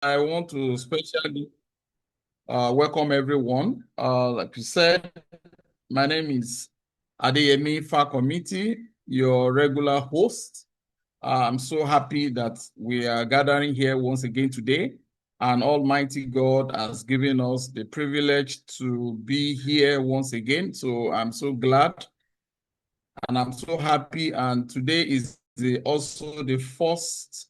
I want to specially welcome everyone. Like you said, my name is Adeyemi Fakomiti, your regular host. I'm so happy that we are gathering here once again today, and Almighty God has given us the privilege to be here once again. So I'm so glad and I'm so happy. And today is also the first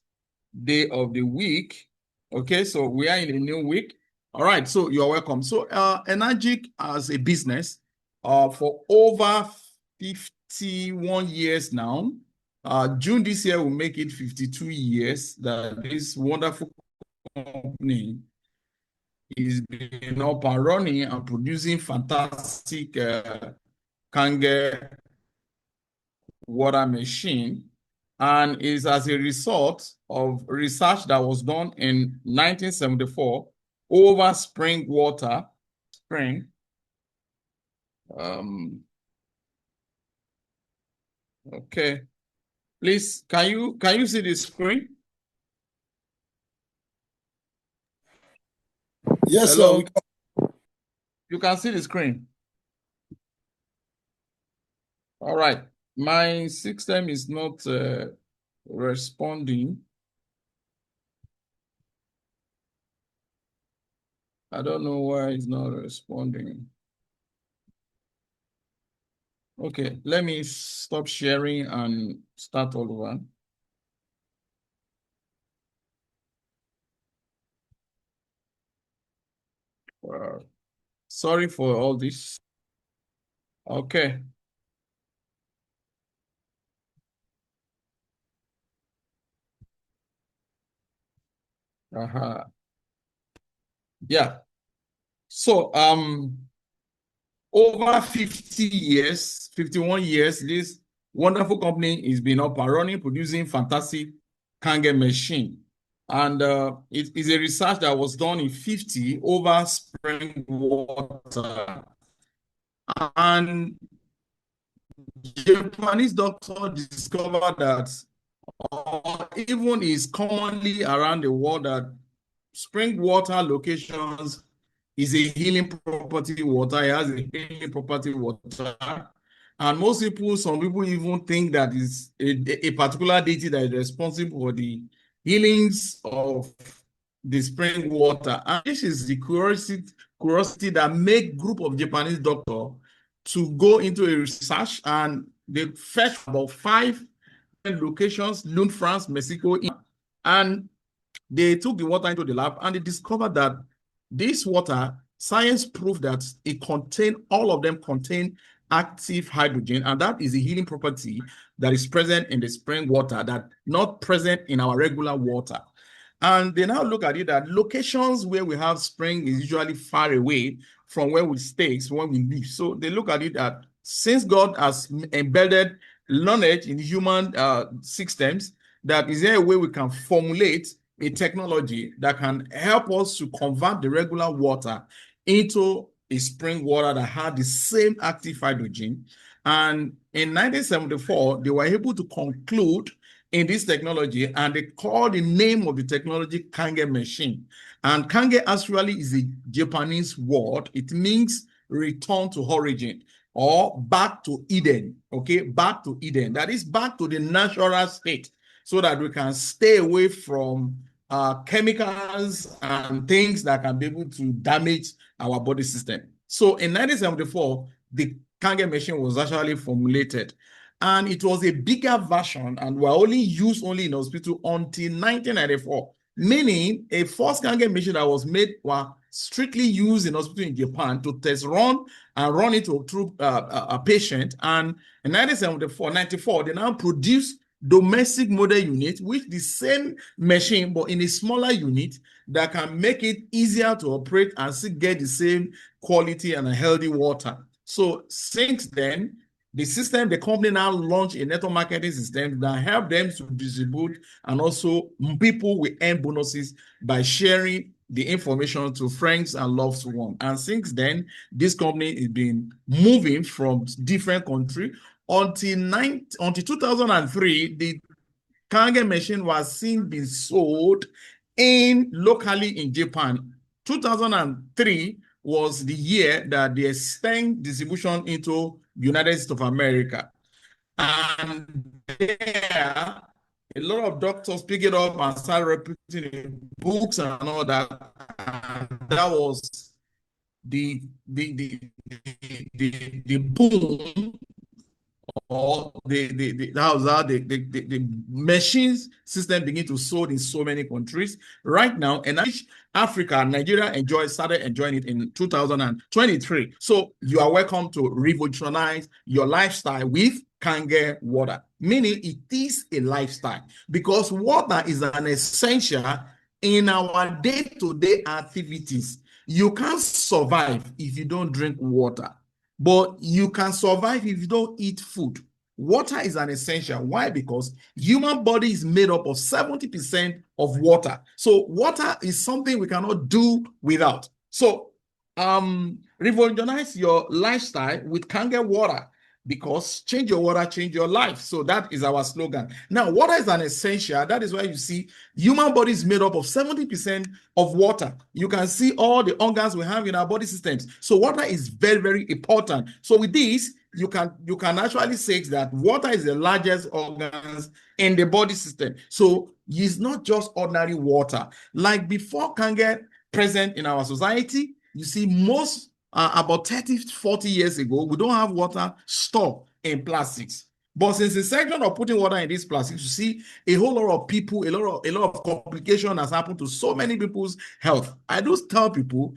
day of the week. Okay, so we are in a new week. All right, so you're welcome. So Energic as a business for over 51 years now. June this year will make it 52 years that this wonderful company is being up and running and producing fantastic Kangen water machine, and is as a result of research that was done in 1974 over spring water. Spring. Okay. Please, can you see the screen? Yes, Hello? sir. You can see the screen. All right. My system is not responding. I don't know why it's not responding. Okay, let me stop sharing and start all over. Sorry for all this. Okay. Uh-huh. Yeah. So over 50 years, 51 years, this wonderful company is been up and running, producing fantastic Kangen machine. And it is a research that was done in 50 over spring water. And Japanese doctor discovered that even is commonly around the world that spring water locations is a healing property water. It has a healing property water. And most people, some people even think that is a particular deity that is responsible for the healings of the spring water. And this is the curiosity that make group of Japanese doctors to go into a research, and they fetched about 5 locations, Lund, France, Mexico, and they took the water into the lab and they discovered that this water, science proved that all of them contain active hydrogen, and that is a healing property that is present in the spring water that not present in our regular water. And they now look at it that locations where we have spring is usually far away from where we stay, so when we live. So they look at it that since God has embedded knowledge in human systems, that is there a way we can formulate a technology that can help us to convert the regular water into a spring water that had the same active hydrogen. And in 1974, they were able to conclude in this technology, and they call the name of the technology Kangen machine. And Kangen actually is a Japanese word. It means return to origin or back to Eden. Okay, back to Eden. That is back to the natural state, so that we can stay away from chemicals and things that can be able to damage our body system. So in 1974, the Kangen machine was actually formulated, and it was a bigger version and were only used only in hospital until 1994, meaning a first Kangen machine that was made were strictly used in hospital in Japan to test run and run it through a patient. And in 1974, 94, they now produced domestic model unit, which the same machine, but in a smaller unit that can make it easier to operate and still get the same quality and a healthy water. So since then, the company now launched a network marketing system that help them to distribute, and also people will earn bonuses by sharing the information to friends and loved ones. And since then, this company has been moving from different countries until 2003. The Kangen machine was seen being sold locally in Japan. 2003 was the year that they extend distribution into United States of America. And there, a lot of doctors pick it up and start repeating in books and all that. And that was the boom, or the machines system begin to sold in so many countries right now, and Africa, Nigeria started enjoying it in 2023. So you are welcome to revolutionize your lifestyle with Kangen water, meaning it is a lifestyle, because water is an essential in our day-to-day activities. You can't survive if you don't drink water, but you can survive if you don't eat food. Water is an essential. Why? Because human body is made up of 70% of water. So water is something we cannot do without. So revolutionize your lifestyle with Kangen water, because change your water, change your life. So that is our slogan. Now, water is an essential. That is why you see human body is made up of 70% of water. You can see all the organs we have in our body systems. So water is very, very important. So with this, you can actually say that water is the largest organs in the body system. So it's not just ordinary water. Like before Kangen present in our society, you see most about 30, 40 years ago, we don't have water stored in plastics. But since the section of putting water in these plastics, you see a whole lot of people, a lot of complication has happened to so many people's health. I do tell people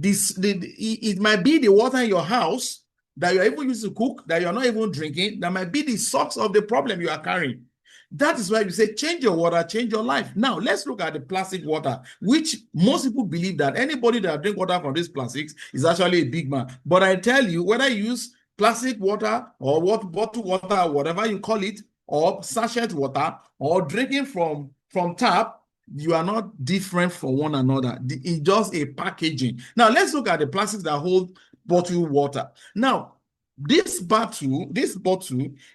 it might be the water in your house that you're even used to cook, that you're not even drinking, that might be the source of the problem you are carrying. That is why we say change your water, change your life. Now, let's look at the plastic water, which most people believe that anybody that drink water from these plastics is actually a big man. But I tell you, whether you use plastic water or bottled water, whatever you call it, or sachet water, or drinking from tap, you are not different from one another. It's just a packaging. Now, let's look at the plastics that hold bottled water. Now, this bottle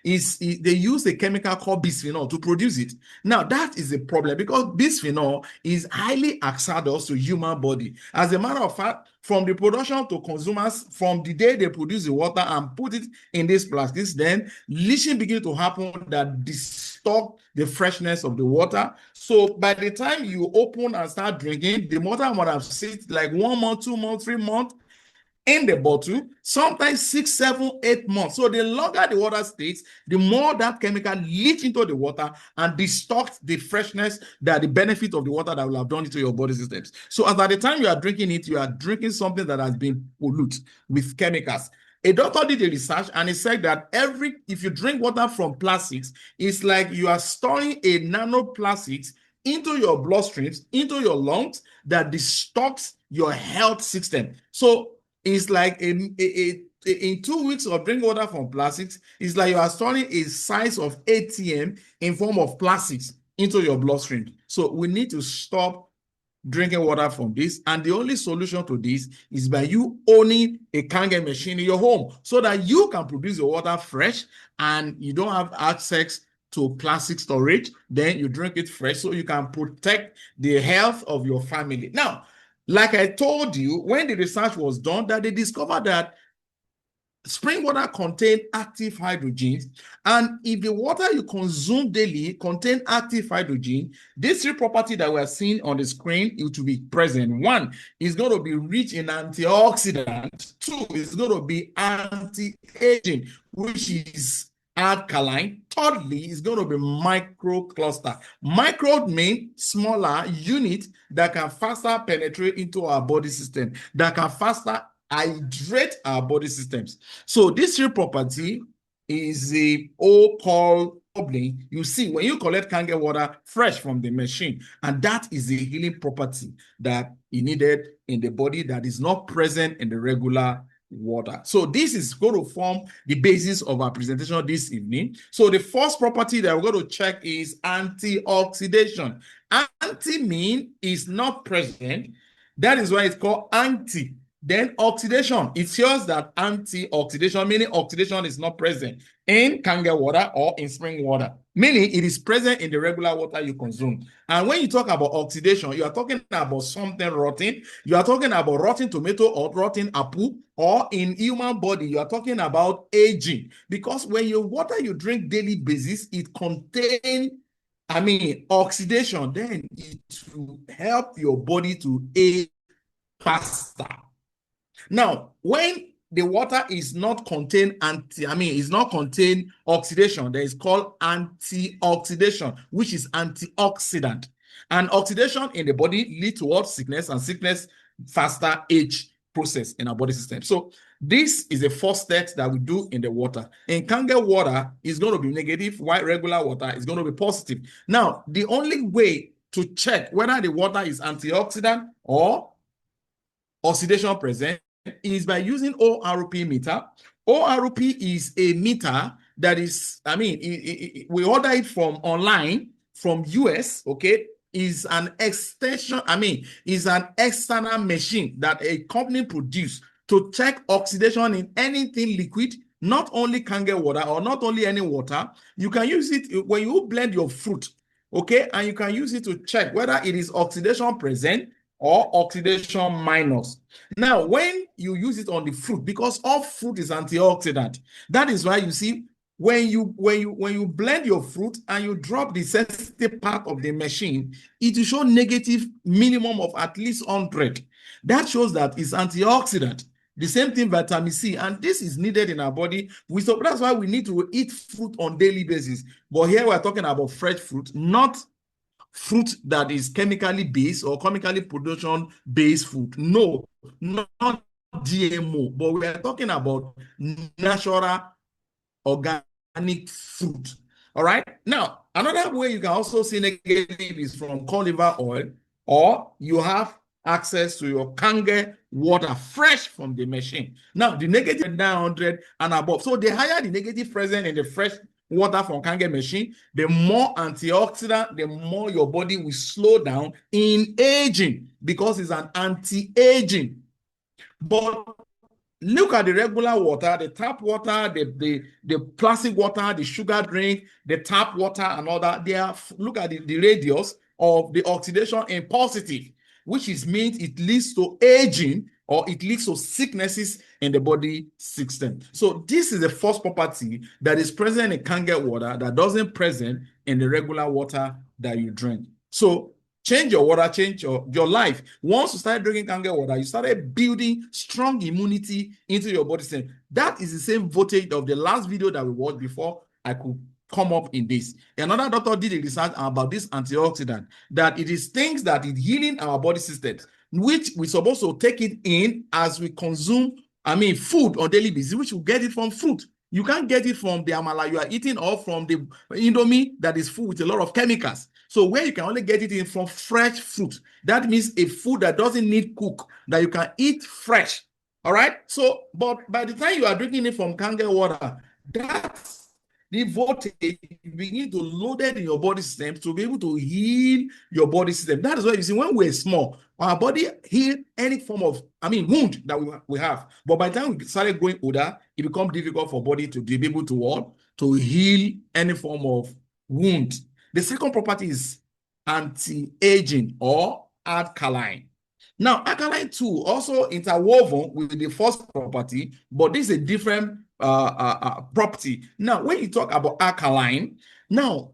is they use a chemical called bisphenol to produce it. Now that is a problem, because bisphenol is highly hazardous to human body. As a matter of fact, from the production to consumers, from the day they produce the water and put it in these plastics, then leaching begins to happen that distort the freshness of the water. So by the time you open and start drinking, the water might have sit like 1 month, 2 months, 3 months in the bottle, sometimes 6, 7, 8 months. So the longer the water stays, the more that chemical leach into the water and distorts the freshness, that the benefit of the water that will have done into your body systems. So as at the time you are drinking it, you are drinking something that has been polluted with chemicals. A doctor did a research and he said that if you drink water from plastics, it's like you are storing a nanoplastics into your bloodstreams, into your lungs, that distorts your health system. So it's like in 2 weeks of drinking water from plastics, it's like you are storing a size of ATM in form of plastics into your bloodstream. So we need to stop drinking water from this. And the only solution to this is by you owning a Kangen machine in your home, so that you can produce your water fresh and you don't have access to plastic storage. Then you drink it fresh, so you can protect the health of your family. Now, like I told you, when the research was done, that they discovered that spring water contains active hydrogens, and if the water you consume daily contains active hydrogen, these 3 properties that we are seeing on the screen, it will be present. 1 is going to be rich in antioxidants. 2 is going to be anti-aging, which is alkaline. Thirdly, is going to be microcluster. Micro means smaller unit that can faster penetrate into our body system, that can faster hydrate our body systems. So this 3 property is a called bubbling. You see, when you collect Kangen water fresh from the machine, and that is a healing property that is needed in the body that is not present in the regular water. So this is going to form the basis of our presentation this evening. So the first property that we're going to check is antioxidation. Anti mean is not present. That is why it's called anti. Then oxidation, it shows that anti-oxidation, meaning oxidation is not present in Kangen water or in spring water, meaning it is present in the regular water you consume. And when you talk about oxidation, you are talking about something rotting. You are talking about rotten tomato or rotten apple, or in human body, you are talking about aging. Because when your water you drink daily basis, it contains, oxidation, then it will help your body to age faster. Now, when the water is not contain is not contain oxidation, there is called antioxidation, which is antioxidant. And oxidation in the body lead towards sickness, and sickness faster age process in our body system. So this is the first step that we do in the water. In Kangen water is going to be negative, while regular water is going to be positive. Now, the only way to check whether the water is antioxidant or oxidation present is by using ORP meter. ORP is a meter that is, we order it from online from US, okay? Is an extension, is an external machine that a company produced to check oxidation in anything liquid, not only Kangen water or not only any water. You can use it when you blend your fruit, okay? And you can use it to check whether it is oxidation present or oxidation minus. Now, when you use it on the fruit, because all fruit is antioxidant, that is why you see when you blend your fruit and you drop the sensitive part of the machine, it will show negative minimum of at least 100. That shows that it's antioxidant. The same thing, vitamin C, and this is needed in our body. That's why we need to eat fruit on daily basis. But here we're talking about fresh fruit, not fruit that is chemically based or chemically production based food. No, not GMO, but we are talking about natural organic fruit. All right. Now, another way you can also see negative is from corn liver oil, or you have access to your Kangen water fresh from the machine. Now, the negative 900 and above. So the higher the negative present in the fresh water from Kangen machine, the more antioxidant, the more your body will slow down in aging, because it's an anti-aging. But look at the regular water, the tap water, the plastic water, the sugar drink, the tap water, and all that. Look at the radius of the oxidation in positive, which means it leads to aging, or it leads to sicknesses in the body system. So this is the first property that is present in Kangen water that doesn't present in the regular water that you drink. So change your water, change your life. Once you start drinking Kangen water, you started building strong immunity into your body system. That is the same voltage of the last video that we watched before I could come up in this. Another doctor did a research about this antioxidant, that it is things that is healing our body systems, which we're supposed to take it in as we consume, food on daily basis, which you get it from fruit. You can't get it from the amala you are eating or from the indomie that is full with a lot of chemicals. So where you can only get it in from fresh fruit, that means a food that doesn't need cook, that you can eat fresh. All right. So, but by the time you are drinking it from Kangen water, that's the voltage begin to load it in your body system to be able to heal your body system. That is why you see when we're small, our body heal any form of wound that we have. But by the time we started going older, it becomes difficult for body to be able to heal any form of wound. The second property is anti-aging or alkaline. Now, alkaline too also interwoven with the first property, but this is a different property. Now, when you talk about alkaline, now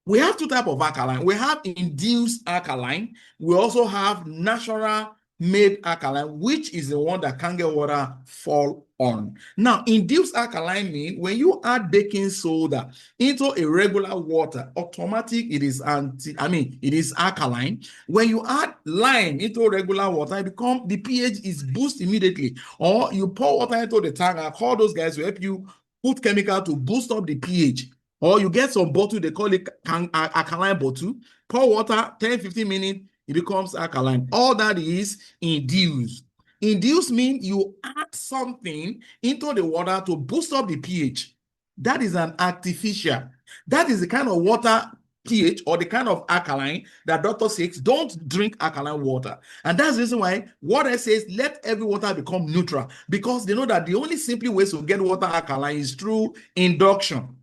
we have two types of alkaline. We have induced alkaline. We also have natural made alkaline, which is the one that Kangen water fall on. Now, induced alkaline means when you add baking soda into a regular water, automatic it is it is alkaline. When you add lime into regular water, the pH is boost immediately. Or you pour water into the tank and call those guys to help you put chemical to boost up the pH. Or you get some bottle, they call it alkaline bottle, pour water, 10-15 minutes, it becomes alkaline. All that is induced. Induced means you add something into the water to boost up the pH. That is an artificial. That is the kind of water pH or the kind of alkaline that doctor says don't drink alkaline water. And that's the reason why water says let every water become neutral, because they know that the only simple ways to get water alkaline is through induction.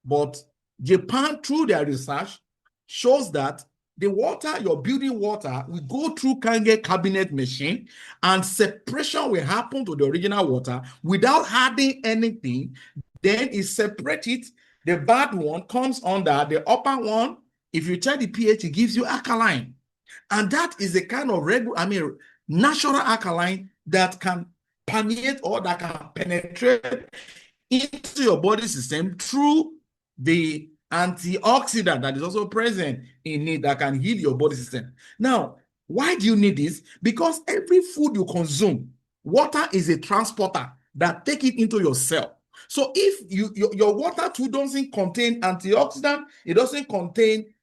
But Japan, through their research, shows that the water, your building water, will go through Kangen cabinet machine, and separation will happen to the original water without adding anything. Then it separates it. The bad one comes under the upper one. If you check the pH, it gives you alkaline. And that is a kind of natural alkaline that can permeate or that can penetrate into your body system through the antioxidant that is also present in it that can heal your body system. Now, why do you need this? Because every food you consume, water is a transporter that take it into your cell. So if your water too doesn't contain antioxidant, it doesn't contain,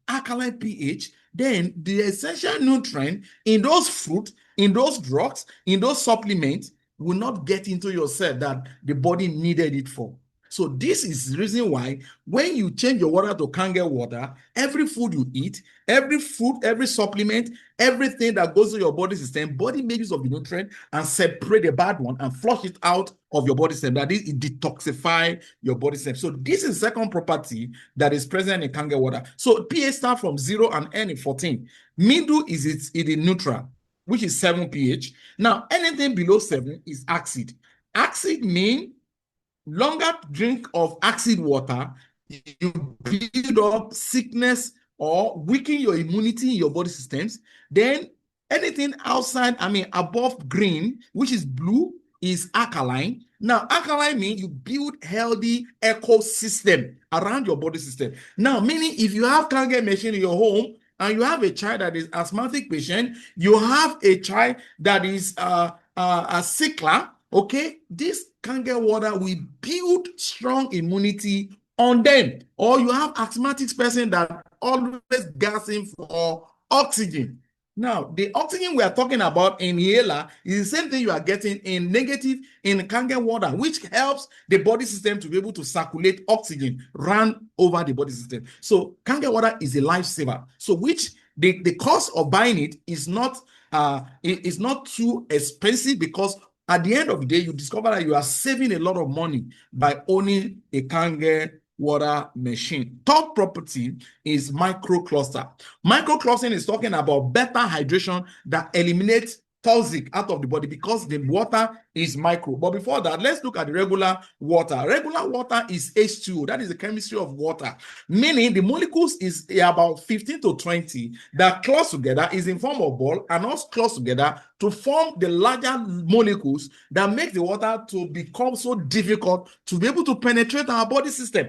alkaline pH, then the essential nutrient in those fruit, in those drugs, in those supplements will not get into your cell that the body needed it for. So this is the reason why when you change your water to Kangen water, every food you eat, every fruit, every supplement, everything that goes to your body system, body makes use of the nutrient and separate the bad one and flush it out of your body system. That is, it detoxify your body system. So this is the second property that is present in Kangen water. So pH starts from 0 and end in 14. Middle is it neutral, which is 7 pH. Now, anything below 7 is acid. Acid means longer drink of acid water, you build up sickness or weaken your immunity in your body systems. Then anything outside, above green, which is blue, is alkaline. Now, alkaline means you build healthy ecosystem around your body system. Now, meaning if you have Kangen machine in your home and you have a child that is asthmatic patient, you have a child that is a sickler, okay, this Kangen water will build strong immunity on them. Or you have asthmatic person that always gasping for oxygen. Now, the oxygen we are talking about in inhaler is the same thing you are getting in negative in Kangen water, which helps the body system to be able to circulate oxygen run over the body system. So Kangen water is a lifesaver. So which the cost of buying it is not too expensive, because at the end of the day, you discover that you are saving a lot of money by owning a Kangen water machine. Third property is microcluster. Microclustering is talking about better hydration that eliminates toxic out of the body because the water is micro. But before that, let's look at the regular water. Regular water is H2O. That is the chemistry of water, meaning the molecules is about 15 to 20 that close together, is in form of ball and also close together to form the larger molecules that make the water to become so difficult to be able to penetrate our body system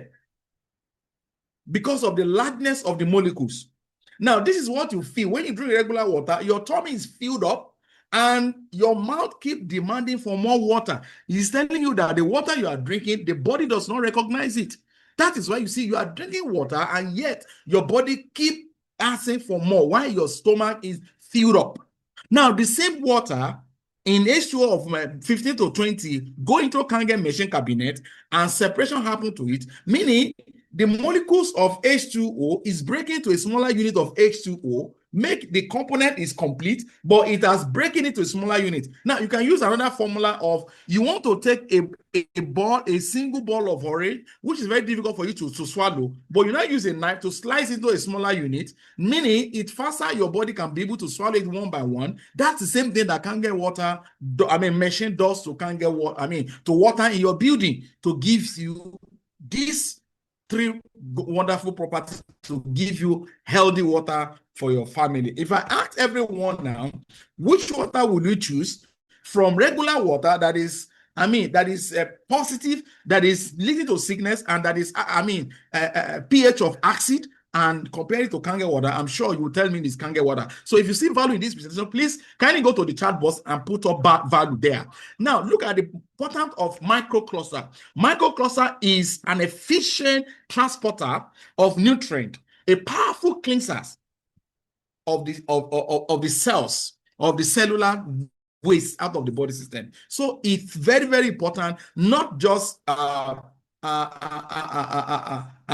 because of the largeness of the molecules. Now, this is what you feel when you drink regular water. Your tummy is filled up and your mouth keeps demanding for more water. It's telling you that the water you are drinking, the body does not recognize it. That is why you see you are drinking water and yet your body keeps asking for more while your stomach is filled up. Now, the same water in H2O of 15 to 20 go into Kangen machine cabinet and separation happen to it, meaning the molecules of H2O is breaking to a smaller unit of H2O, make the component is complete, but it has breaking into a smaller unit. Now, you can use another formula of you want to take a single ball of orange, which is very difficult for you to swallow, but you now use a knife to slice into a smaller unit, meaning it faster your body can be able to swallow it one by one. That's the same thing that Kangen water, machine does to Kangen water, to water in your building, to give you this 3 wonderful properties to give you healthy water for your family. If I ask everyone now, which water would you choose from regular water that is, positive, that is leading to sickness, and that is, pH of acid, and compare it to Kangen water? I'm sure you will tell me it's Kangen water. So if you see value in this presentation, please kindly go to the chat box and put up value there. Now, look at the importance of microcluster. Microcluster is an efficient transporter of nutrient, a powerful cleanser of the cells, of the cellular waste out of the body system. So it's very, very important, not just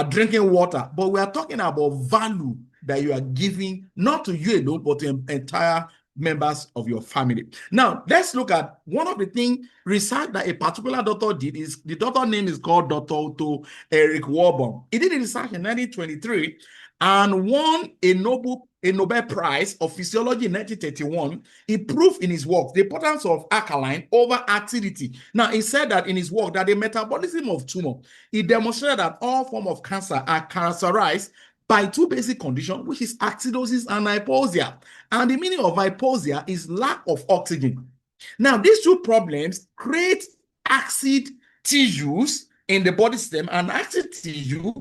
drinking water, but we are talking about value that you are giving not to you alone, but to entire members of your family. Now, let's look at one of the things research that a particular doctor did. Is the doctor name is called Dr. Otto Eric Warburg. He did a research in 1923 and won a Nobel Prize of Physiology in 1931. He proved in his work the importance of alkaline over acidity. Now, he said that in his work that the metabolism of tumor, he demonstrated that all forms of cancer are characterized by two basic conditions, which is acidosis and hypoxia. And the meaning of hypoxia is lack of oxygen. Now, these two problems create acid tissues in the body system, and acid tissue,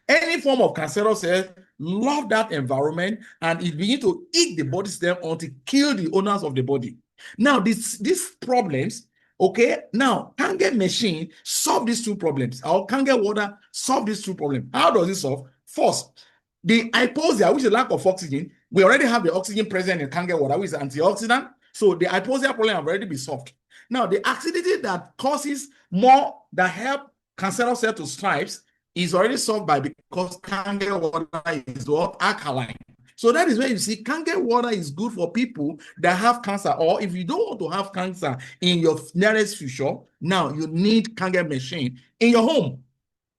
any form of cancerous cell, love that environment, and it begins to eat the body system until kill the owners of the body. Now, these problems, okay, now Kangen machine solve these two problems. Our Kangen water solve these two problems. How does it solve? First, the hypoxia, which is lack of oxygen, we already have the oxygen present in Kangen water, which is antioxidant. So the hypoxia problem have already been solved. Now, the acidity that causes more, that help cancerous cell to thrive, is already solved by, because Kangen water is what? Alkaline. So that is where you see Kangen water is good for people that have cancer, or if you don't want to have cancer in your nearest future, now you need Kangen machine in your home.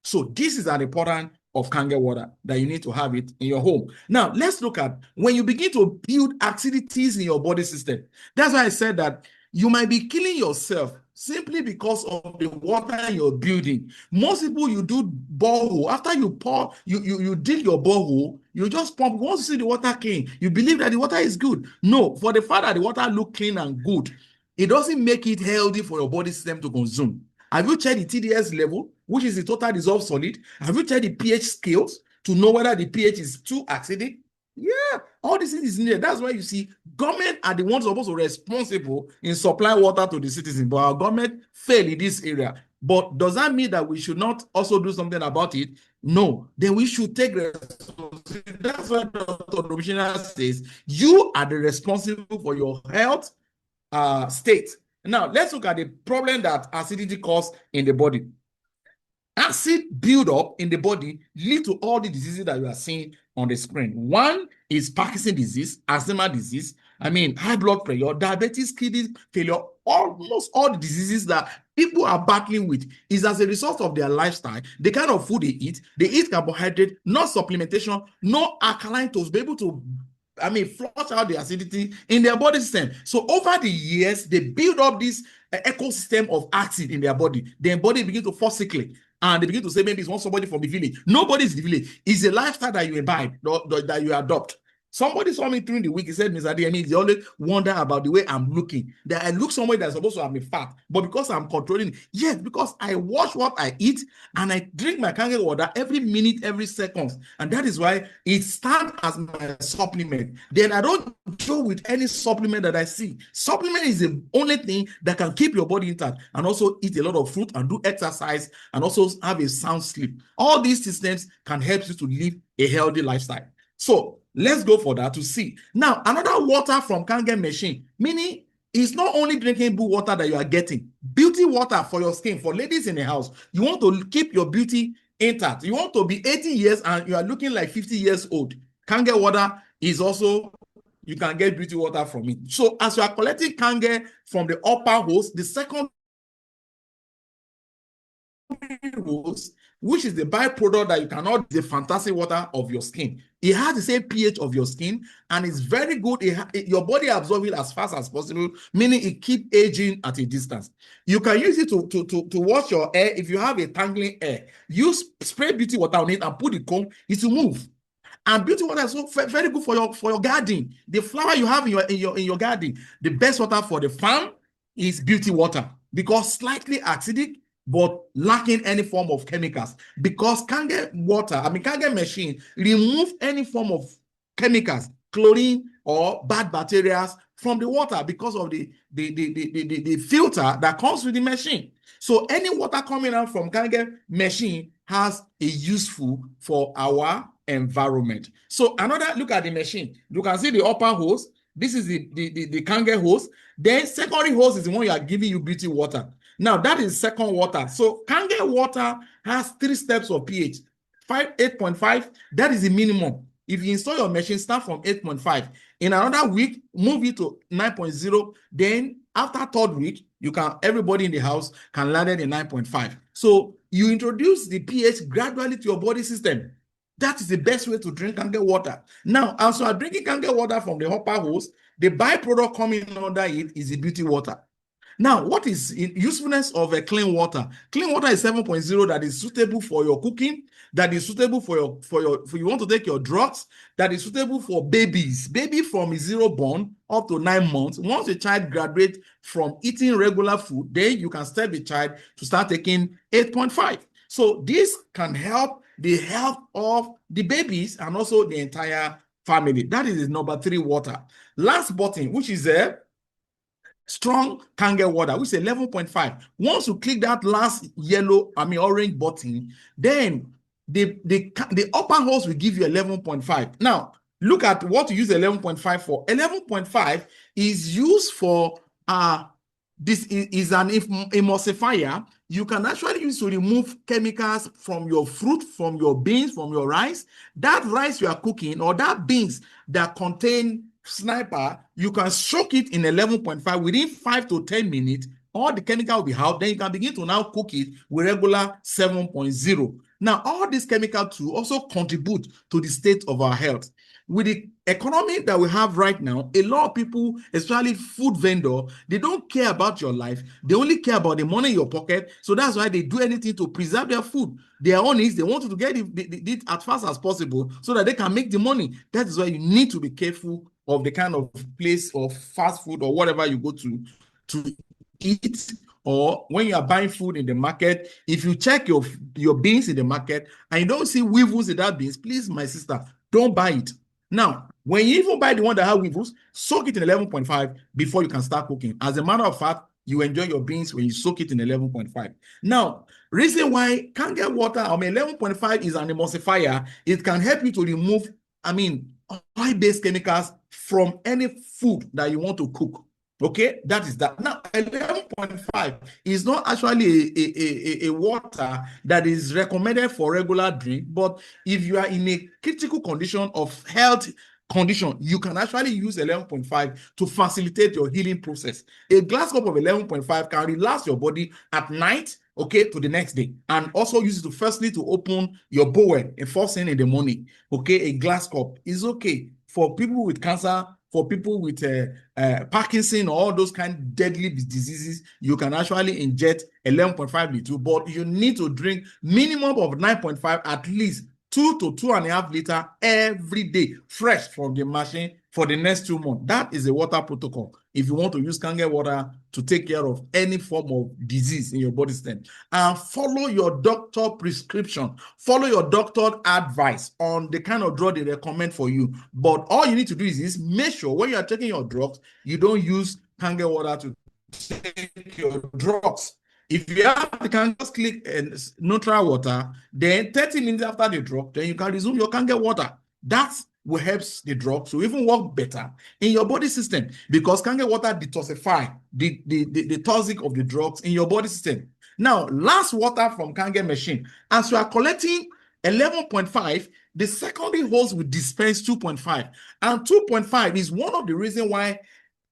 So this is an important of Kangen water that you need to have it in your home. Now, let's look at when you begin to build acidities in your body system. That's why I said that you might be killing yourself simply because of the water you're building. Most people, you do borehole. After you pour, you dig your borehole, you just pump. Once you see the water clean, you believe that the water is good. No, for the fact that the water look clean and good, it doesn't make it healthy for your body system to consume. Have you checked the TDS level, which is the total dissolved solid? Have you checked the pH scales to know whether the pH is too acidic? Yeah, all this is needed. That's why you see government are the ones supposed to be responsible in supply water to the citizens, but our government fail in this area. But does that mean that we should not also do something about it? No, then we should take responsibility. That's why Dr. Domishina says you are the responsible for your health state. Now, let's look at the problem that acidity causes in the body. Acid buildup in the body lead to all the diseases that you are seeing on the screen. One is Parkinson's disease, asthma disease, high blood pressure, diabetes, kidney failure. Almost all the diseases that people are battling with is as a result of their lifestyle, the kind of food they eat carbohydrate, no supplementation, no alkaline to be able to flush out the acidity in their body system. So over the years, they build up this ecosystem of acid in their body. Their body begin to fall sickly. And they begin to say, maybe it's one somebody from the village. Nobody's in the village. It's a lifestyle that you imbibe, that you adopt. Somebody saw me during the week. He said, Mr. Adeyemi, they always wonder about the way I'm looking. That I look somewhere that's supposed to have me fat, but because I'm controlling it. Yes, because I watch what I eat and I drink my Kangen water every minute, every second. And that is why it stands as my supplement. Then I don't go with any supplement that I see. Supplement is the only thing that can keep your body intact, and also eat a lot of fruit and do exercise and also have a sound sleep. All these systems can help you to live a healthy lifestyle. So let's go for that to see. Now, another water from Kangen machine, meaning it's not only drinking blue water that you are getting, beauty water for your skin, for ladies in the house. You want to keep your beauty intact. You want to be 80 years and you are looking like 50 years old. Kangen water is also, you can get beauty water from it. So as you are collecting Kangen from the upper hose, the second hose, which is the byproduct that you cannot, the fantastic water of your skin. It has the same pH of your skin and it's very good. Your body absorbs it as fast as possible, meaning it keeps aging at a distance. You can use it to wash your hair. If you have a tangling hair, you spray beauty water on it and put the comb, it will move. And beauty water is so very good for your garden. The flower you have in your garden, the best water for the farm is beauty water, because slightly acidic, but lacking any form of chemicals. Because Kangen water, Kangen machine remove any form of chemicals, chlorine or bad bacteria from the water because of the filter that comes with the machine. So any water coming out from Kangen machine has a useful for our environment. So another look at the machine. You can see the upper hose. This is the Kangen hose. Then secondary hose is the one you are giving you beauty water. Now, that is second water. So Kangen water has 3 steps of pH. 8.5, that is the minimum. If you install your machine, start from 8.5. In another week, move it to 9.0. Then after third week, everybody in the house can land it in 9.5. So you introduce the pH gradually to your body system. That is the best way to drink Kangen water. Now, as you are drinking Kangen water from the hopper hose, the byproduct coming under it is the beauty water. Now, what is the usefulness of a clean water? Clean water is 7.0 that is suitable for your cooking, that is suitable for you want to take your drugs, that is suitable for babies. Baby from 0 born up to 9 months. Once a child graduates from eating regular food, then you can step the child to start taking 8.5. So this can help the health of the babies and also the entire family. That is number 3 water. Last button, which is a strong Kangen water, which is 11.5. Once you click that last orange button, then the upper hose will give you 11.5. Now, look at what you use 11.5 for. 11.5 is used for this is an emulsifier. You can actually use to remove chemicals from your fruit, from your beans, from your rice. That rice you are cooking or that beans that contain sniper, you can soak it in 11.5 within 5 to 10 minutes. All the chemical will be out. Then you can begin to now cook it with regular 7.0. Now, all these chemicals too also contribute to the state of our health. With the economy that we have right now, a lot of people, especially food vendor, they don't care about your life. They only care about the money in your pocket. So that's why they do anything to preserve their food. Their own is they want you to get it as fast as possible so that they can make the money. That is why you need to be careful of the kind of place of fast food or whatever you go to eat. Or when you are buying food in the market, if you check your beans in the market and you don't see weevils in that beans, please, my sister, don't buy it. Now, when you even buy the one that has weevils, soak it in 11.5 before you can start cooking. As a matter of fact, you enjoy your beans when you soak it in 11.5. Now, reason why Kangen water, 11.5 is an emulsifier. It can help you to remove, oil-based chemicals from any food that you want to cook. Okay, that is that. Now, 11.5 is not actually a water that is recommended for regular drink, but if you are in a critical condition of health condition, you can actually use 11.5 to facilitate your healing process. A glass cup of 11.5 can relax your body at night, okay, to the next day, and also use it to firstly to open your bowel and first thing in the morning. Okay, a glass cup is okay for people with cancer. For people with Parkinson or all those kind of deadly diseases, you can actually inject 11.5 liters, but you need to drink minimum of 9.5, at least 2 to 2.5 liters every day, fresh from the machine for the next 2 months. That is a water protocol if you want to use Kangen water to take care of any form of disease in your body system. And follow your doctor prescription. Follow your doctor advice on the kind of drug they recommend for you. But all you need to do is make sure when you are taking your drugs, you don't use Kangen water to take your drugs. If you have, you can just click neutral water, then 30 minutes after the drug, then you can resume your Kangen water. That will help the drug to even work better in your body system, because Kangen water detoxify the toxic of the drugs in your body system. Now, last water from Kangen machine, as you are collecting 11.5, the secondary hose will dispense 2.5, and 2.5 is one of the reasons why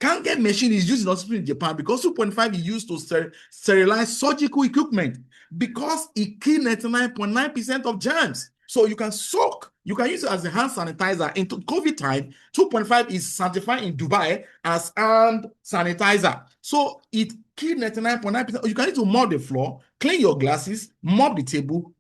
Kangen machine is used in hospital in Japan, because 2.5 is used to sterilize surgical equipment, because it kills 99.9% of germs. So you can use it as a hand sanitizer. Into COVID time, 2.5 is certified in Dubai as hand sanitizer. So it kills 99.9%. You can use to mop the floor, clean your glasses, mop the table,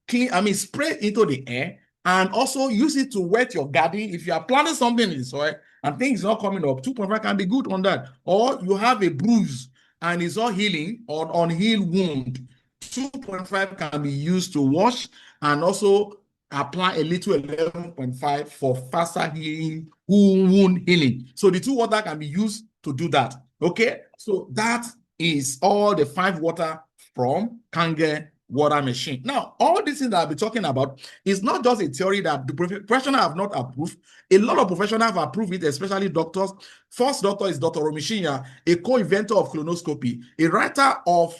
spray into the air, and also use it to wet your garden. If you are planting something in the soil and things not coming up, 2.5 can be good on that. Or you have a bruise and it's all healing or unhealed wound, 2.5 can be used to wash and also apply a little 11.5 for faster healing, wound healing. So the 2 water can be used to do that. Okay, so that is all the 5 water from Kangen water machine. Now, all these things that I'll be talking about is not just a theory that the professionals have not approved. A lot of professionals have approved it, especially doctors. First doctor is Dr. Romishinya, a co-inventor of colonoscopy, a writer of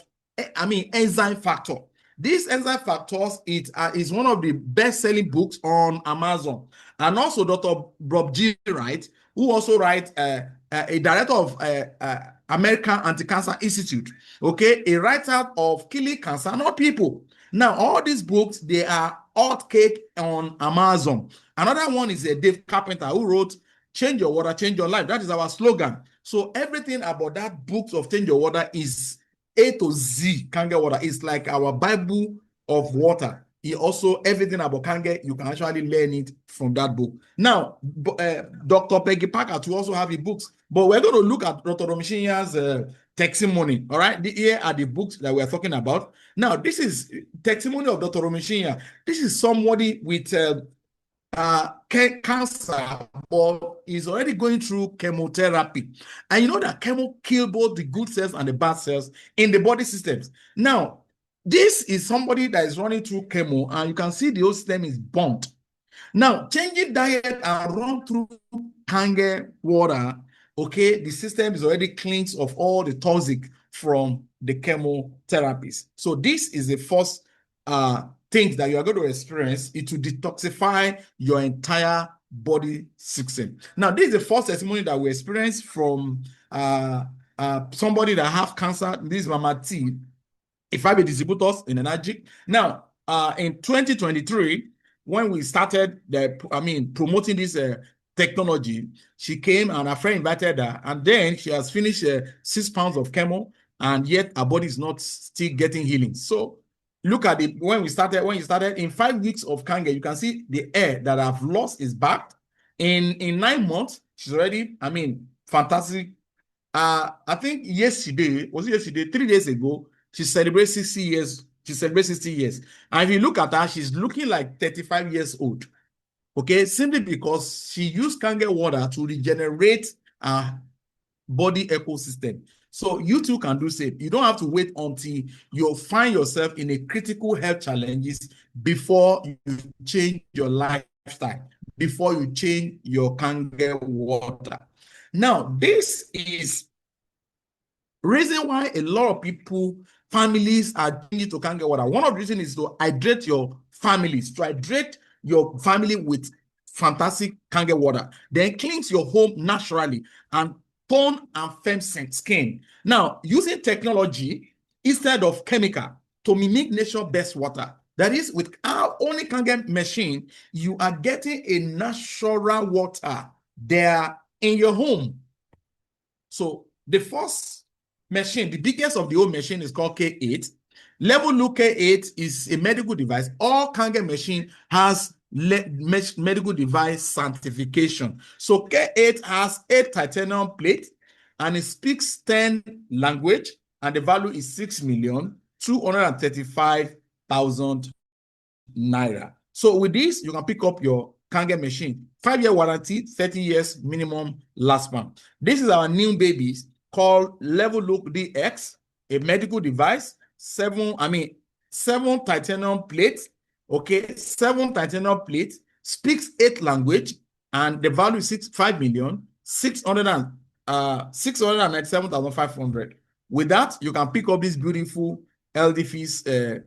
I mean, enzyme factor. This enzyme factors is one of the best-selling books on Amazon, and also Dr. Bob G. Wright, who also writes a director of American Anti-Cancer Institute. Okay, a writer of Killing Cancer, Not People. Now, all these books, they are hot cake on Amazon. Another one is Dave Carpenter, who wrote Change Your Water, Change Your Life. That is our slogan. So everything about that book of Change Your Water is A to Z. Kangen water is like our Bible of water. He also, everything about Kangen, you can actually learn it from that book. Now, Dr. Peggy Packard will also have the books, but we're going to look at Dr. Romishinya's testimony. All right, here are the books that we're talking about. Now, this is testimony of Dr. Romishinya. This is somebody with cancer, but is already going through chemotherapy. And you know that chemo kill both the good cells and the bad cells in the body systems. Now, this is somebody that is running through chemo, and you can see the whole system is burnt. Now, changing diet and run through Kangen water, okay, the system is already cleansed of all the toxic from the chemotherapies. So this is the first things that you are going to experience. It will detoxify your entire body system. Now, this is the first testimony that we experienced from somebody that have cancer. This is Mama T, a fiber distributors in Energy. Now, in 2023, when we started promoting this technology, she came and her friend invited her, and then she has finished 6 pounds of chemo, and yet her body is not still getting healing. So look at it. When you started in 5 weeks of Kangen, you can see the hair that I've lost is back. In 9 months, she's already, fantastic. I think yesterday, 3 days ago, she celebrated 60 years. She celebrated 60 years. And if you look at her, she's looking like 35 years old. Okay, simply because she used Kangen water to regenerate her body ecosystem. So you too can do same. You don't have to wait until you find yourself in a critical health challenges before you change your lifestyle, before you change your Kangen water. Now, this is reason why a lot of people, families are changing to Kangen water. One of the reasons is to hydrate your families, to hydrate your family with fantastic Kangen water. Then cleanse your home naturally and tone and firm skin. Now, using technology instead of chemical to mimic nature-based water. That is, with our only Kangen machine, you are getting a natural water there in your home. So the first machine, the biggest of the whole machine, is called K8. Level Look K8 is a medical device. All Kangen machine has medical device certification. So K8 has 8 titanium plates, and it speaks 10 language, and the value is 6,235,000 naira. So with this, you can pick up your Kangen machine. 5-year warranty, 30 years minimum lifespan. This is our new babies called Level Look DX, a medical device. 7 titanium plates. Okay, 7 titanium plates, speaks 8 language, and the value is 697,500. With that, you can pick up this beautiful LDFIS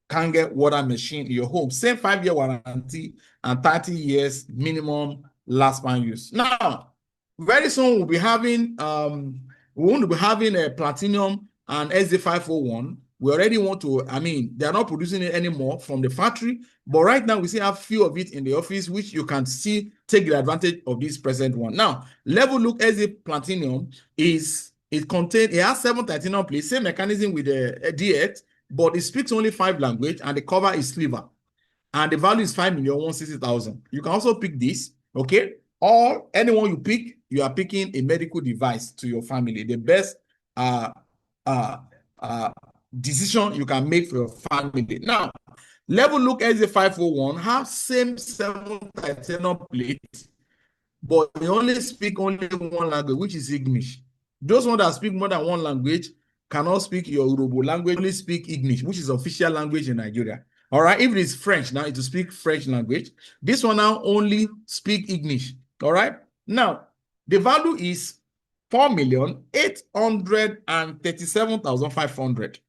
Kangen water machine in your home. Same 5-year warranty and 30 years minimum lifespan use. Now, very soon we'll be having a platinum and SD501. We already want to, they're not producing it anymore from the factory, but right now we still have few of it in the office, which you can see take the advantage of this present one. Now, Level Look SD Platinum has 7 titanium plates, same mechanism with the DX, but it speaks only 5 language, and the cover is silver, and the value is 5,160,000. You can also pick this, okay? Or anyone you pick, you are picking a medical device to your family. The best decision you can make for your family. Now, Level Look SD501 have same 7 titanium plates, but they only speak only one language, which is English. Those ones that speak more than one language cannot speak your Yoruba language, only speak English, which is official language in Nigeria. All right, if it is French, now it will speak French language. This one now only speak English. All right, now the value is 4,837,500.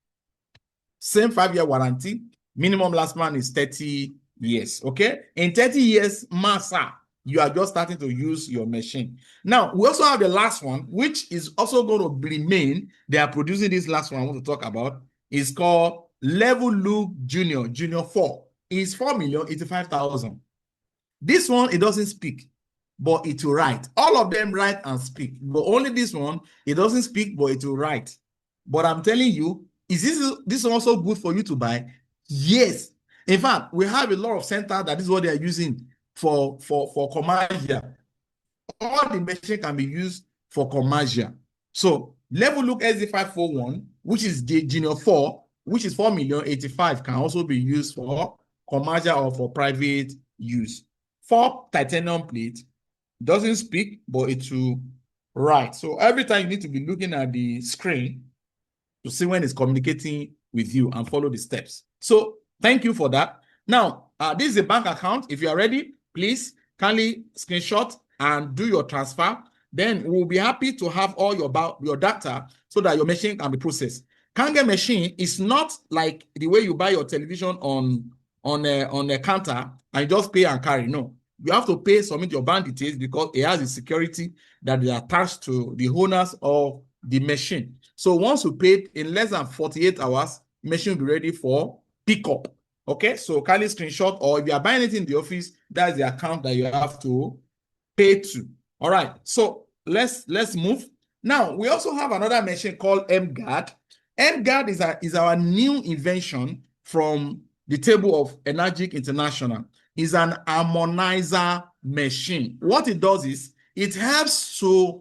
Same 5-year warranty. Minimum lifespan is 30 years. Okay. In 30 years, massa, you are just starting to use your machine. Now, we also have the last one, which is also going to remain. They are producing this last one I want to talk about. It's called Level Look Junior 4. It's 4,085,000. This one, it doesn't speak, but it will write. All of them write and speak, but only this one, it doesn't speak, but it will write. But I'm telling you, is this also good for you to buy? Yes. In fact, we have a lot of centers that is what they are using for commercial. All the machine can be used for commercial. So Level Look SZ541, which is the Junior 4, which is 4,085,000, can also be used for commercial or for private use. 4 titanium plate, doesn't speak, but it will write. So every time you need to be looking at the screen to see when it's communicating with you and follow the steps. So thank you for that. Now, this is a bank account. If you are ready, please kindly screenshot and do your transfer. Then we'll be happy to have all your data so that your machine can be processed. Kangen machine is not like the way you buy your television on a counter and just pay and carry. No, you have to pay, submit your bank details because it has a security that is attached to the owners of the machine. So once you pay, in less than 48 hours, machine will be ready for pickup. Okay, so kindly screenshot, or if you are buying it in the office, that's the account that you have to pay to. All right, so let's move. Now, we also have another machine called MGuard. MGuard is our new invention from the table of Energic International. Is an harmonizer machine. What it does is it helps to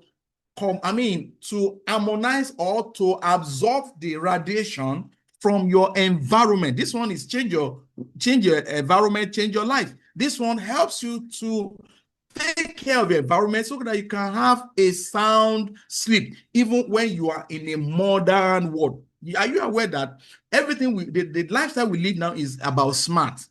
harmonize or to absorb the radiation from your environment. This one is change your environment, change your life. This one helps you to take care of your environment so that you can have a sound sleep, even when you are in a modern world. Are you aware that everything the lifestyle we live now is about smart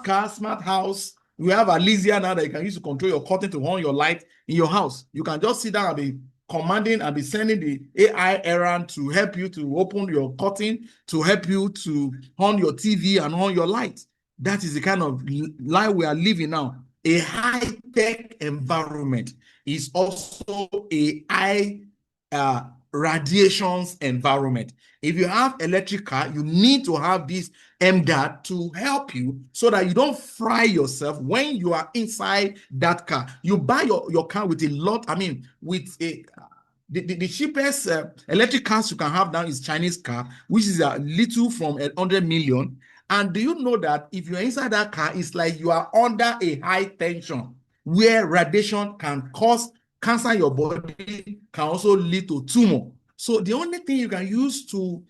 car, smart house? We have Alesia now that you can use to control your curtain to on your light in your house. You can just sit down and be commanding and be sending the AI errand to help you to open your curtain, to help you to on your TV and on your light. That is the kind of life we are living now. A high-tech environment is also a high radiations environment. If you have electric car, you need to have this MGuard to help you so that you don't fry yourself when you are inside that car. You buy your car with a lot, with a the cheapest electric cars you can have now is Chinese car, which is a little from 100 million. And do you know that if you're inside that car, it's like you are under a high tension where radiation can cause cancer in your body, can also lead to tumor. So the only thing you can use to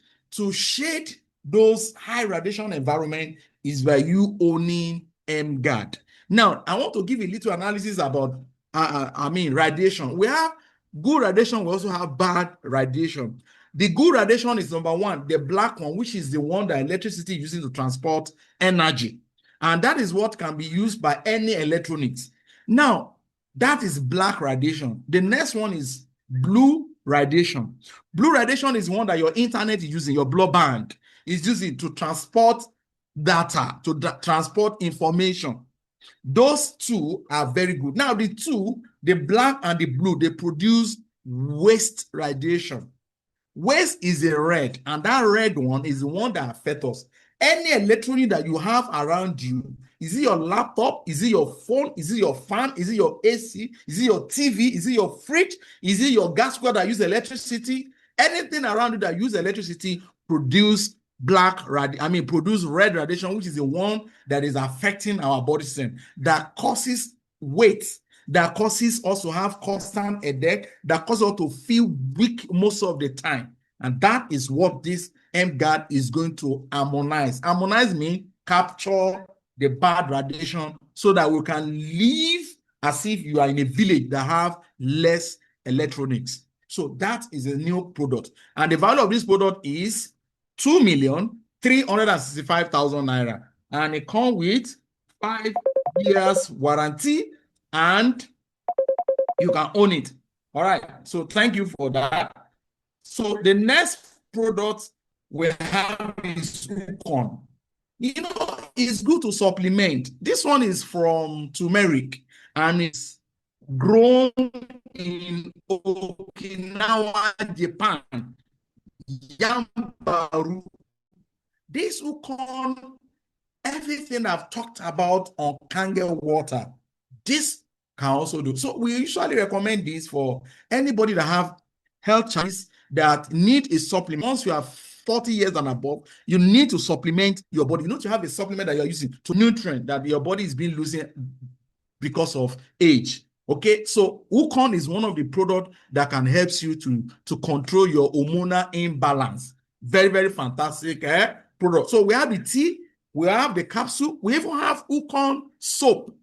shade those high radiation environment is by you owning MGuard. Now, I want to give a little analysis about radiation. We have good radiation, we also have bad radiation. The good radiation is number one, the black one, which is the one that electricity is using to transport energy. And that is what can be used by any electronics. Now, that is black radiation. The next one is blue radiation. Blue radiation is one that your internet is using, your broadband is using to transport data, to transport information. Those two are very good. Now, the black and the blue, they produce waste radiation. Waste is a red, and that red one is the one that affects us. Any electronic that you have around you, is it your laptop? Is it your phone? Is it your fan? Is it your AC? Is it your TV? Is it your fridge? Is it your gas cooker that use electricity? Anything around you that use electricity produce produce red radiation, which is the one that is affecting our body system, that causes weight, that causes us to have constant headache, that causes us to feel weak most of the time. And that is what this MGuard is going to harmonize. Harmonize means capture the bad radiation so that we can live as if you are in a village that have less electronics. So that is a new product. And the value of this product is 2,365,000 naira. And it comes with 5 years warranty and you can own it. All right. So thank you for that. So the next product we have is Ukon. You know, it's good to supplement. This one is from turmeric and it's grown in Okinawa, Japan. Yambaru. This Ukon, everything I've talked about on Kangen water, this can also do. So we usually recommend this for anybody that have health challenges that need a supplement. Once you are 40 years and above, you need to supplement your body. You need to have a supplement that you're using to nutrient that your body is being losing because of age. Okay, so Ukon is one of the products that can help you to control your hormonal imbalance. Very, very fantastic product. So we have the tea, we have the capsule, we even have Ukon soap.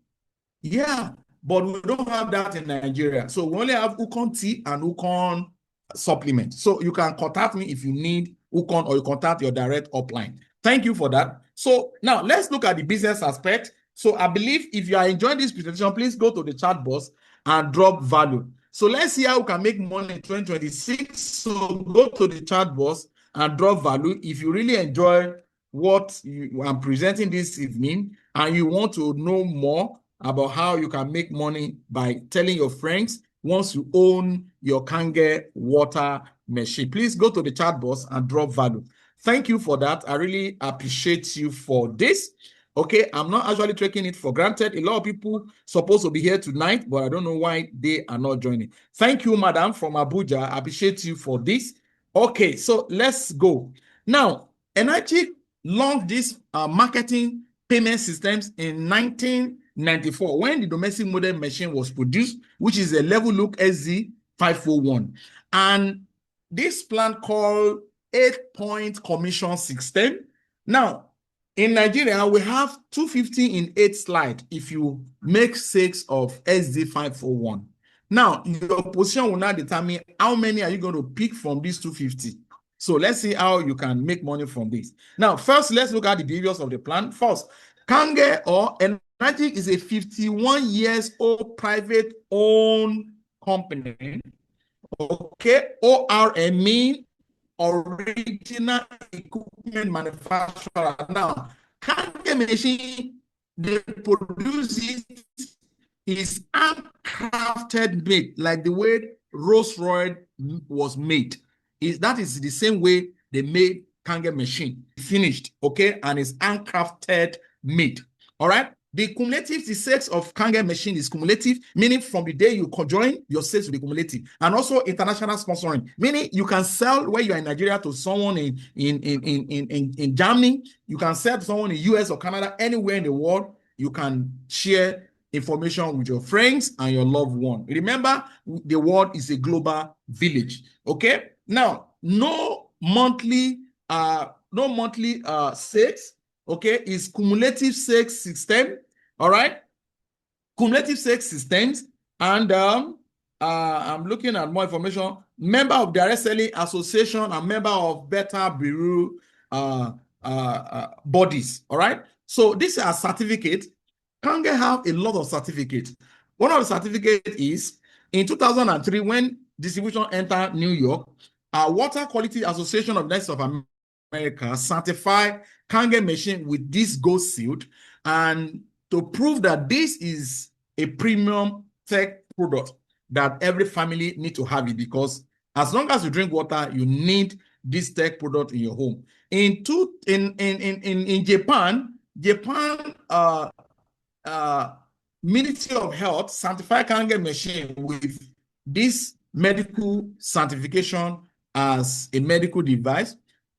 Yeah, but we don't have that in Nigeria. So we only have Ukon tea and Ukon supplement. So you can contact me if you need Ukon or you contact your direct upline. Thank you for that. So now let's look at the business aspect. So I believe if you are enjoying this presentation, please go to the chat box and drop value. So let's see how we can make money in 2026. So go to the chat box and drop value. If you really enjoy what I'm presenting this evening and you want to know more about how you can make money by telling your friends once you own your Kangen water machine, please go to the chat box and drop value. Thank you for that. I really appreciate you for this. Okay, I'm not actually taking it for granted. A lot of people supposed to be here tonight, but I don't know why they are not joining. Thank you, madam, from Abuja. I appreciate you for this. Okay, so let's go. Now, Energy launched this marketing payment systems in 1994 when the domestic model machine was produced, which is a level look SZ501. And this plan called 8-point commission system. Now, in Nigeria, we have 250 in 8 slide if you make 6 of SD501. Now, your position will now determine how many are you going to pick from these 250. So let's see how you can make money from this. Now, first, let's look at the behaviors of the plan. First, Kangen or Energy is a 51 years old private owned company. Okay, ORME, original equipment manufacturer. Now, Kangen machine they produce it is handcrafted made, like the way Rolls-Royce was made. That is the same way they made Kangen machine, finished, okay, and it's handcrafted made. All right. The sales of Kangen machine is cumulative, meaning from the day you join, your sales will be cumulative. And also international sponsoring, meaning you can sell where you are in Nigeria to someone in Germany, you can sell to someone in US or Canada, anywhere in the world, you can share information with your friends and your loved one. Remember, the world is a global village. Okay. Now, no monthly sales. Okay, is cumulative sales system. All right, cumulative sales systems, and I'm looking at more information. Member of Direct Selling Association and member of Better Bureau bodies. All right, so this is a certificate. Kangen have a lot of certificates. One of the certificates is in 2003 when distribution entered New York. Water Quality Association of the United States of America certified Kangen machine with this gold seal, and to prove that this is a premium tech product that every family need to have it, because as long as you drink water, you need this tech product in your home. In Japan, Ministry of Health certified Kangen machine with this medical certification as a medical device.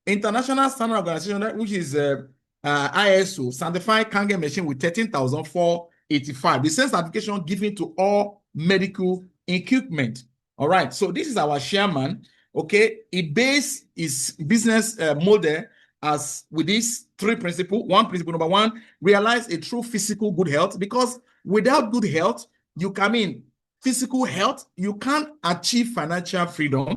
International Standard Organization, which is ISO, certified Kangen machine with 13,485. The same certification given to all medical equipment. All right, so this is our chairman. Okay, it based his business model as with these 3 principles. Principle number 1, realize a true physical good health, because without good health, physical health, you can't achieve financial freedom.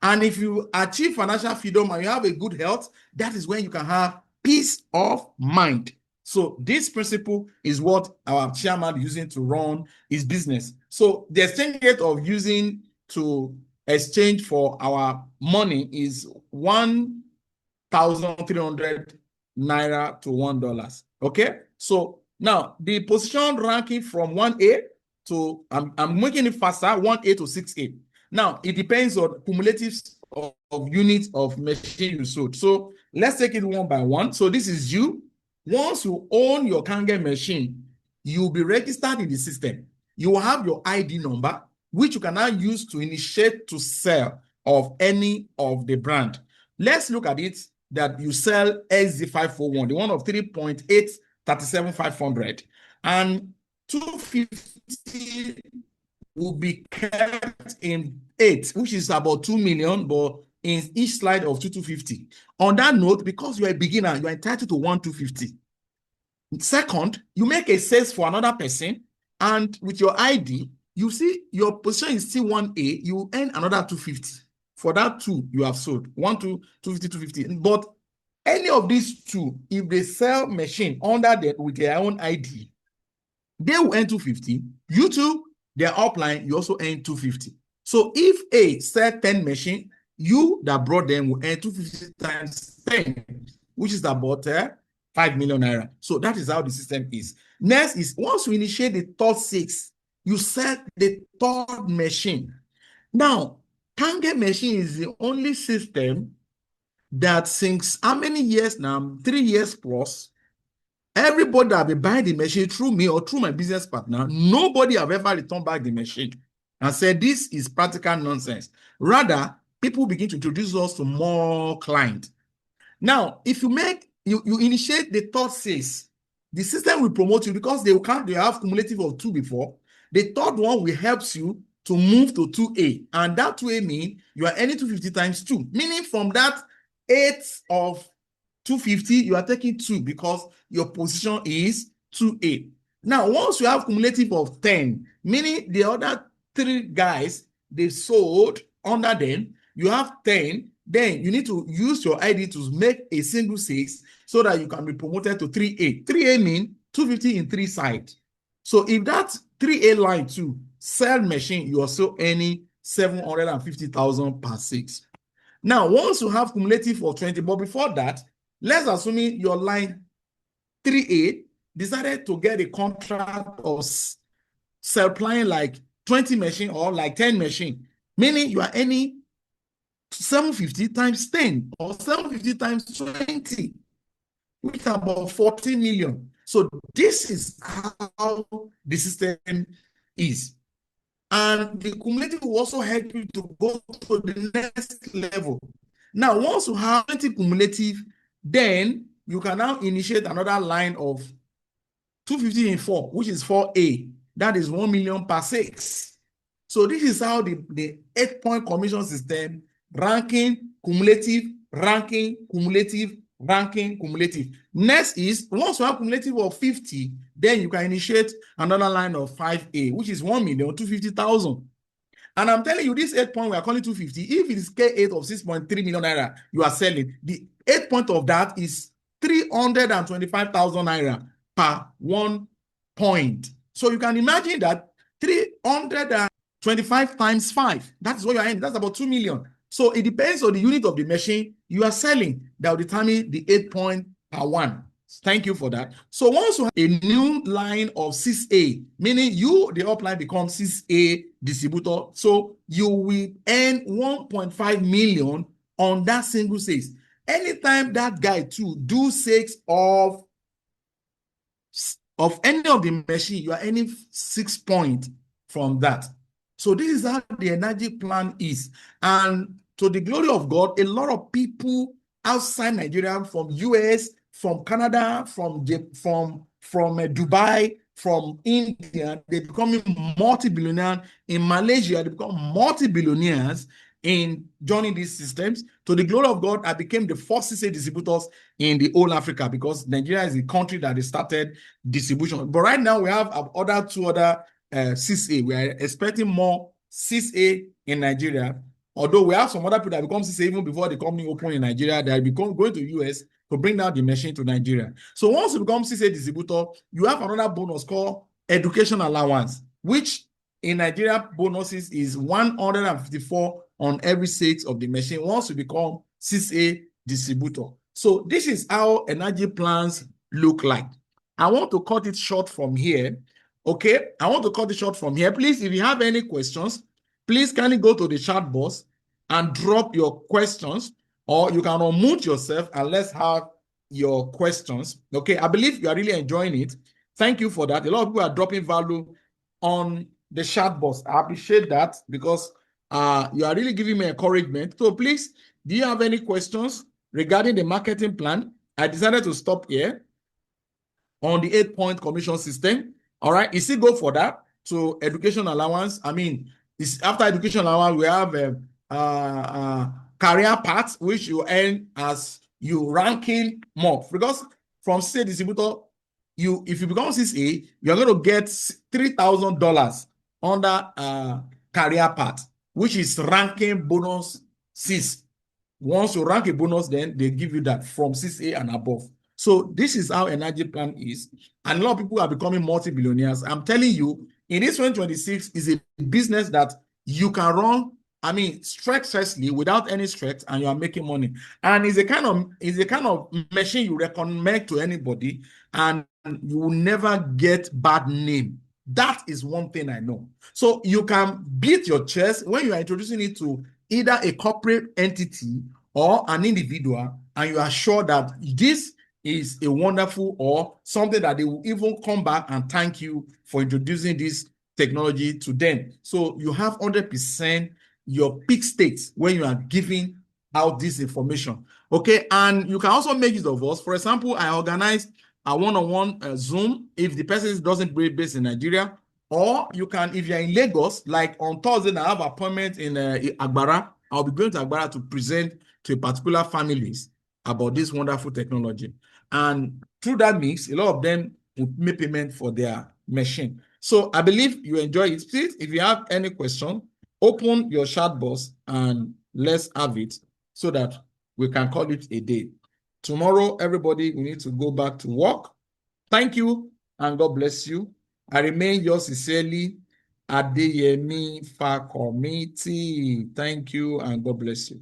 And if you achieve financial freedom and you have a good health, that is when you can have peace of mind. So this principle is what our chairman is using to run his business. So the exchange rate of using to exchange for our money is 1 1,300 naira to $1. Okay, so now the position ranking from 1A to I'm making it faster, 1A to 6A. Now it depends on cumulatives of units of machine you sold. So let's take it one by one. So this is you. Once you own your Kangen machine, you'll be registered in the system. You will have your ID number, which you can now use to initiate to sell of any of the brand. Let's look at it that you sell SZ541, the one of 3.8 37,500, and 250 will be kept in 8, which is about 2 million, but in each slide of 250. On that note, because you're a beginner, you're entitled to 1,250. Second, you make a sales for another person, and with your ID, you see your position is still 1A, you earn another 250. For that 2 you have sold, 1, 2, 250, 250. But any of these 2, if they sell machine under that with their own ID, they will earn 250. You too, their upline, you also earn 250. So if A sell 10 machine, you that brought them will earn 250 times 10, which is about 5 million naira. So that is how the system is. Next is once you initiate the third 6, you sell the third machine. Now, Kangen machine is the only system that since how many years now? 3 years plus. Everybody that will be buying the machine through me or through my business partner, nobody have ever returned back the machine and said this is practical nonsense. Rather, people begin to introduce us to more clients. Now, if you initiate the third 6, the system will promote you because they have cumulative of 2 before. The third one will help you to move to 2A, and that 2A means you are earning 250 times 2, meaning from that 8 of 250, you are taking 2 because your position is 2A. Now, once you have cumulative of 10, meaning the other 3 guys, they sold under them, you have 10, then you need to use your ID to make a single 6 so that you can be promoted to 3A. 3A means 250 in 3 sides. So if that 3A line too, sell machine, you are still earning 750,000 per 6. Now, once you have cumulative of 20, but before that, let's assume your line 3A decided to get a contract of supplying like 20 machine or like 10 machine, meaning you are earning 750 times 10 or 750 times 20, which is about 40 million. So this is how the system is. And the cumulative will also help you to go to the next level. Now, once you have 20 cumulative, then you can now initiate another line of 250 in 4, which is 4A. That is 1 million per 6. So this is how the 8-point commission system, ranking, cumulative, ranking, cumulative, ranking, cumulative. Next is, once you have cumulative of 50, then you can initiate another line of 5A, which is 1,250,000. And I'm telling you, this 8 point we are calling 250. If it is K8 of 6.3 million naira, you are selling. The 8 point of that is 325,000 naira per 1 point. So you can imagine that 325 times 5. That's what you're earning. That's about 2 million. So it depends on the unit of the machine you are selling that will determine the 8 point per 1. Thank you for that. So once you have a new line of 6A, meaning you, the upline, becomes 6A distributor, so you will earn 1.5 million on that single 6. Anytime that guy too do 6 of any of the machine, you are earning 6 points from that. So this is how the energy plan is. And to the glory of God, a lot of people outside Nigeria, from US, from Canada, from Dubai, from India, they becoming multi-billionaires. In Malaysia, they become multi-billionaires in joining these systems. To the glory of God, I became the first CCA distributors in the whole Africa, because Nigeria is the country that started distribution. But right now we have two other CCA. We are expecting more CCA in Nigeria. Although we have some other people that become CCA even before the company open in Nigeria, they become going to US to bring down the machine to Nigeria. So once you become CCA distributor, you have another bonus called education allowance, which in Nigeria bonuses is 154 on every 6 of the machine once you become CCA distributor. So this is how energy plans look like. I want to cut it short from here. Okay, I want to cut it short from here. Please, if you have any questions, please kindly go to the chat box and drop your questions, or you can unmute yourself and let's have your questions. Okay, I believe you are really enjoying it. Thank you for that. A lot of people are dropping value on the chat box. I appreciate that because you are really giving me encouragement. So please, do you have any questions regarding the marketing plan? I decided to stop here on the 8-point commission system. All right, you still go for that to education allowance. I mean, it's after education allowance, we have career paths, which you earn as you ranking more. Because from state distributor, if you become 6A, you're going to get $3,000 under career path, which is ranking bonus 6. Once you rank a bonus, then they give you that from 6A and above. So this is how energy plan is. And a lot of people are becoming multi-billionaires. I'm telling you, in this 2026 is a business that you can run, I mean, stresslessly without any stress, and you are making money. And it's a kind of machine you recommend to anybody, and you will never get bad name. That is one thing I know. So you can beat your chest when you are introducing it to either a corporate entity or an individual, and you are sure that this is a wonderful or something that they will even come back and thank you for introducing this technology to them. So you have 100% your peak states when you are giving out this information. Okay, and you can also make use of us. For example, I organized a one-on-one Zoom if the person doesn't based in Nigeria, or you can, if you're in Lagos, like on Thursday, I have an appointment in Agbara. I'll be going to Agbara to present to particular families about this wonderful technology. And through that mix, a lot of them will make payment for their machine. So I believe you enjoy it. Please, if you have any question, open your chat box and let's have it so that we can call it a day. Tomorrow, everybody, we need to go back to work. Thank you and God bless you. I remain yours sincerely, Adeyemi Fakomiti. Thank you and God bless you.